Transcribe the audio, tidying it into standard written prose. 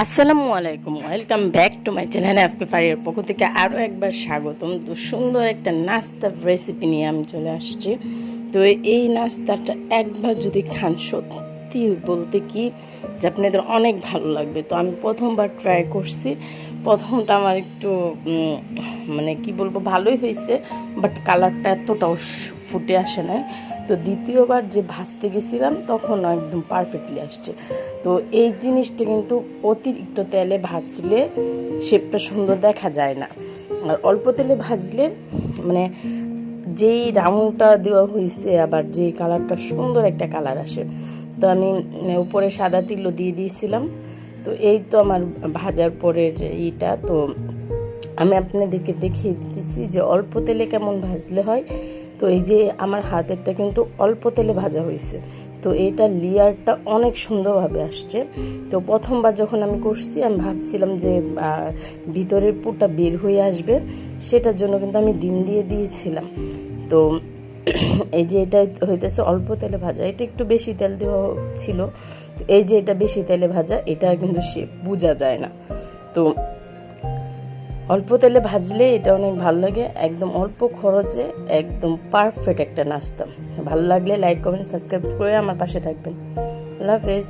আসসালামু আলাইকুম, welcome back to my channel FK ফারিয়ার পক্ষ থেকে আরও একবার স্বাগতম। তো সুন্দর একটা নাস্তার রেসিপি নিয়ে আমি চলে আসছি। তো এই নাস্তাটা একবার যদি খান, সত্যি বলতে কি যে আপনাদের অনেক ভালো লাগবে। তো আমি প্রথমবার ট্রাই করছি, প্রথমটা আমার একটু মানে কি বলবো, ভালোই হয়েছে, বাট কালারটা এতটাও ফুটে আসে নাই। তো দ্বিতীয়বার যে ভাজতে গেছিলাম তখন একদম পারফেক্টলি আসছে। তো এই জিনিসটা কিন্তু অতিরিক্ত তেলে ভাজলে শেপটা সুন্দর দেখা যায় না, আর অল্প তেলে ভাজলে মানে যেই রাউন্ডটা দেওয়া হয়েছে আবার যেই কালারটা সুন্দর একটা কালার আসে। তো আমি উপরে সাদা তিলও দিয়ে দিয়েছিলাম। তো এই তো আমার ভাজার পরের এইটা। তো আমি আপনাদেরকে দেখিয়ে দিতেছি যে অল্প তেলে কেমন ভাজলে হয়। তো এই যে আমার হাতেরটা কিন্তু অল্প তেলে ভাজা হয়েছে, তো এটা লেয়ারটা অনেক সুন্দরভাবে আসছে। তো প্রথমবার যখন আমি করছি আমি ভাবছিলাম যে ভিতরের পুরটা বের হয়ে আসবে, সেটার জন্য কিন্তু আমি ডিম দিয়ে দিয়েছিলাম। তো এই যে এটা হইতেছে অল্প তেলে ভাজা, এটা একটু বেশি তেল দেওয়া ছিল। তো এই যে এটা বেশি তেলে ভাজা, এটা কিন্তু সে বোঝা যায় না। তো অল্প তেলে ভাজলে এটা অনেক ভালো লাগে, একদম অল্প খরচে একদম পারফেক্ট একটা নাস্তা। ভালো লাগলে লাইক কমেন্ট সাবস্ক্রাইব করে আমার পাশে থাকবেন। আল্লাহ হাফেজ।